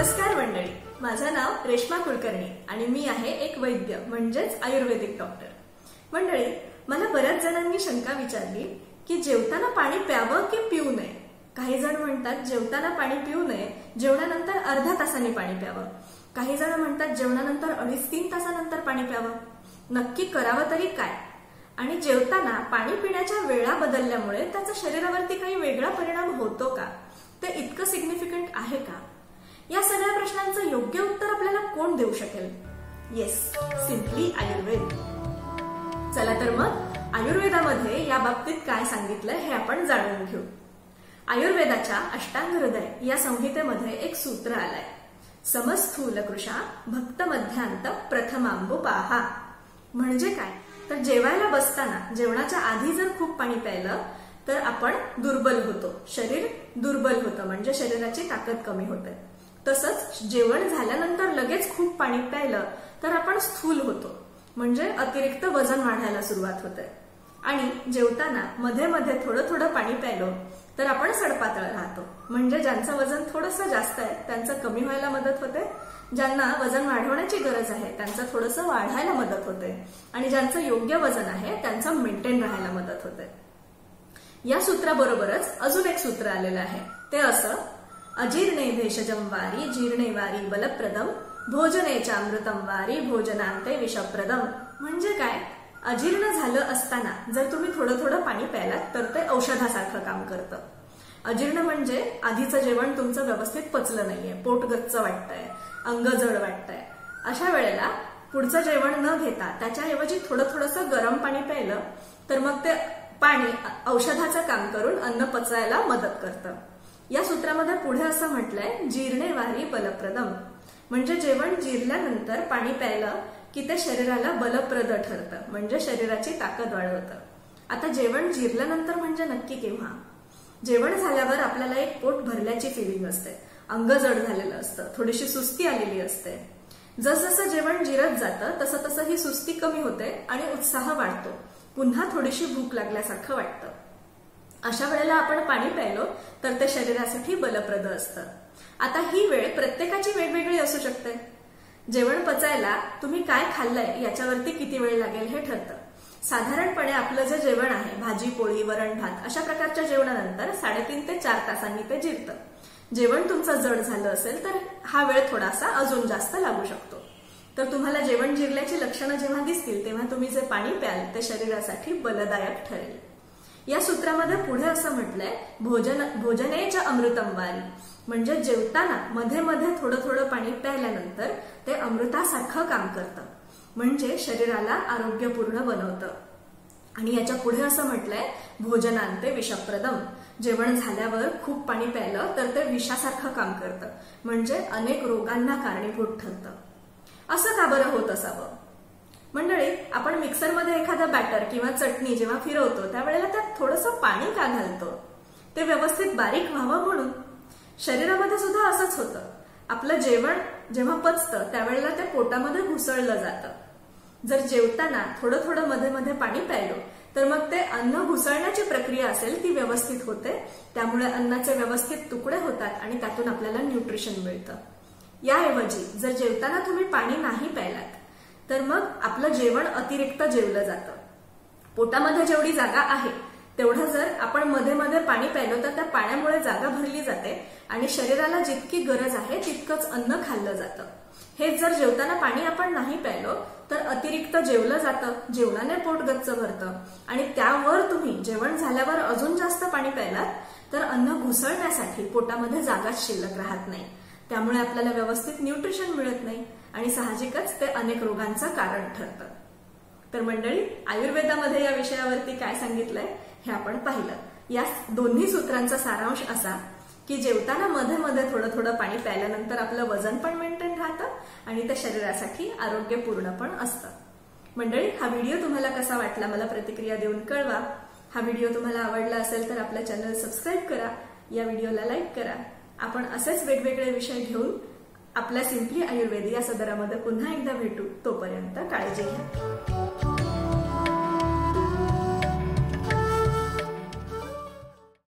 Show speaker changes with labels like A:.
A: नमस्कार मंडळी, माझं नाव रेश्मा कुलकर्णी आणि मी आहे एक वैद्य म्हणजेच आयुर्वेदिक डॉक्टर। मंडळी, मला बऱ्याच जणांनी शंका विचारली की जेवताना पाणी प्यावं की पिऊ नये। काही जण म्हणतात जेवताना पाणी पिऊ नये, जेवणानंतर अर्ध्या तासाने पाणी प्यावं। काही जण म्हणतात जेवणानंतर 2.5-3 तासानंतर पाणी प्यावं। नक्की करावं तरी काय? आणि जेवताना पाणी पिण्याच्या वेळा बदलल्यामुळे त्याचा शरीरावरती काही वेगळा परिणाम होतो का? ते इतकं सिग्निफिकंट आहे का? या सगळ्या प्रश्नांचं योग्य उत्तर आपल्याला कोण देऊ शकेल? Yes, simply Ayurveda. चला तर मग आयुर्वेदामध्ये या बाबतीत काय सांगितलंय हे आपण जाणून घेऊ। आयुर्वेदाच्या अष्टांग हृदय या संहितेमध्ये एक सूत्र आलंय, समस्थूल कृशा भक्त मध्यांत प्रथमांबुपाहा। म्हणजे काय? तर जेवायला बसताना जेवणाच्या आधी जर खूप पाणी प्यायलं तर आपण दुर्बल होतो, शरीर दुर्बल होतं, म्हणजे शरीराची ताकद कमी होते। तसंच जेवण झाल्यानंतर लगेच खूप पाणी प्यायलं तर आपण स्थूल होतो, म्हणजे अतिरिक्त वजन वाढायला सुरुवात होते। आणि जेवताना मध्ये मध्ये थोडं थोडं पाणी प्यायलो तर आपण सडपातळ राहतो, म्हणजे ज्यांचं वजन थोडंसं जास्त आहे त्यांचं कमी व्हायला मदत होते, ज्यांना वजन वाढवण्याची गरज आहे त्यांचं थोडंसं वाढायला मदत होते, आणि ज्यांचं योग्य वजन आहे त्यांचं मेंटेन राहायला मदत होते। या सूत्राबरोबरच अजून एक सूत्र आलेलं आहे, ते असं, अजीर्णे भेषजं वारी जीर्णे वारी बलप्रदम भोजनेच्या अमृतम वारी भोजनांते विषप्रदम। म्हणजे काय? अजीर्ण झालं असताना जर तुम्ही थोडं थोडं पाणी प्यायलात तर ते औषधासारखं काम करतं। अजीर्ण म्हणजे आधीचं जेवण तुमचं व्यवस्थित पचलं नाहीये, पोट गच्च वाटतंय, अंग जड वाटतंय। अशा वेळेला पुढचं जेवण न घेता त्याच्याऐवजी थोडंसं गरम पाणी प्यायलं तर मग ते पाणी औषधाचं काम करून अन्न पचायला मदत करतं। या सूत्रामध्ये पुढे असं म्हटलंय, जीर्णे वारी बलप्रदम, म्हणजे जेवण जिरल्यानंतर पाणी प्यायलं की ते शरीराला बलप्रद ठरतं, म्हणजे शरीराची ताकद वाढवतं। आता जेवण जिरल्यानंतर म्हणजे नक्की केव्हा? जेवण झाल्यावर आपल्याला एक पोट भरल्याची फिलिंग असते, अंग जड झालेलं असतं, थोडीशी सुस्ती आलेली असते। जसजसं जेवण जिरत जातं तसं तसं ही सुस्ती कमी होते आणि उत्साह वाढतो, पुन्हा थोडीशी भूक लागल्यासारखं वाटतं। अशा वेळेला आपण पाणी प्यायलो तर ते शरीरासाठी बलप्रद असतं। आता ही वेळ प्रत्येकाची वेगवेगळी असू शकते। जेवण पचायला तुम्ही काय खाल्लंय याच्यावरती किती वेळ लागेल हे ठरतं। साधारणपणे आपलं जे जेवण आहे, भाजी पोळी वरण भात अशा प्रकारच्या जेवणानंतर 3.5 ते 4 तासांनी ते जिरतं। जेवण तुमचं जड झालं असेल तर हा वेळ थोडासा अजून जास्त लागू शकतो। तर तुम्हाला जेवण जिरल्याची लक्षणं जेव्हा दिसतील तेव्हा तुम्ही जे पाणी प्याल ते शरीरासाठी बलदायक ठरेल। या सूत्रामध्ये पुढे असं म्हटलंय, भोजनेच्या अमृतम वारी, म्हणजे जेवताना मध्ये मध्ये थोडं थोडं पाणी प्यायल्यानंतर ते अमृतासारखं काम करतं, म्हणजे शरीराला आरोग्यपूर्ण बनवतं। आणि याच्या पुढे असं म्हटलंय, भोजनांते विषप्रदम, जेवण झाल्यावर खूप पाणी प्यायलं तर ते विषासारखं काम करतं, म्हणजे अनेक रोगांना कारणीभूत ठरतं। असं का बरं होत असावं? मंडळी, आपण मिक्सरमध्ये एखादा बॅटर किंवा चटणी जेव्हा फिरवतो त्यावेळेला त्यात थोडंसं पाणी का घालतो? ते व्यवस्थित बारीक व्हावं म्हणून। शरीरामध्ये सुद्धा असंच होतं, आपलं जेवण जेव्हा पचतं त्यावेळेला ते पोटामध्ये घुसळलं जातं। जर जेवताना थोडं थोडं मध्ये मध्ये पाणी प्यायलो तर मग ते अन्न घुसळण्याची प्रक्रिया असेल ती व्यवस्थित होते, त्यामुळे अन्नाचे व्यवस्थित तुकडे होतात आणि त्यातून आपल्याला न्यूट्रिशन मिळतं। याऐवजी जर जेवताना तुम्ही पाणी नाही प्यायलात तर मग आपलं जेवण अतिरिक्त जेवलं जातं। पोटामध्ये जेवढी जागा आहे तेवढं जर आपण मध्ये मध्ये पाणी प्यायलो तर त्या पाण्यामुळे जागा भरली जाते आणि शरीराला जितकी गरज आहे तितकंच अन्न खाल्लं जातं। हे जर जेवताना पाणी आपण नाही प्यायलो तर अतिरिक्त जेवलं जातं, जेवणाने पोट गच्च भरतं, आणि त्यावर तुम्ही जेवण झाल्यावर अजून जास्त पाणी प्यायलात तर अन्न घुसळण्यासाठी पोटामध्ये जागाच शिल्लक राहत नाही, त्यामुळे आपल्याला व्यवस्थित न्यूट्रिशन मिळत नाही आणि साहजिकच ते अनेक रोगांचं कारण ठरतं। तर मंडळी, आयुर्वेदामध्ये या विषयावरती काय सांगितलंय हे आपण पाहिलं। या दोन्ही सूत्रांचा सारांश असा की जेवताना मध्ये मध्ये थोडं थोडं पाणी प्यायल्यानंतर आपलं वजन पण मेंटेन राहतं आणि ते शरीरासाठी आरोग्यपूर्ण पण असतं। मंडळी, हा व्हिडिओ तुम्हाला कसा वाटला मला प्रतिक्रिया देऊन कळवा। हा व्हिडिओ तुम्हाला आवडला असेल तर आपलं चॅनल सबस्क्राईब करा, या व्हिडिओला लाईक करा। आपण असेच वेगवेगळे विषय घेऊन आपल्या सिम्पली आयुर्वेद या सदरामध्ये पुन्हा एकदा भेटू, तोपर्यंत काळजी घ्या।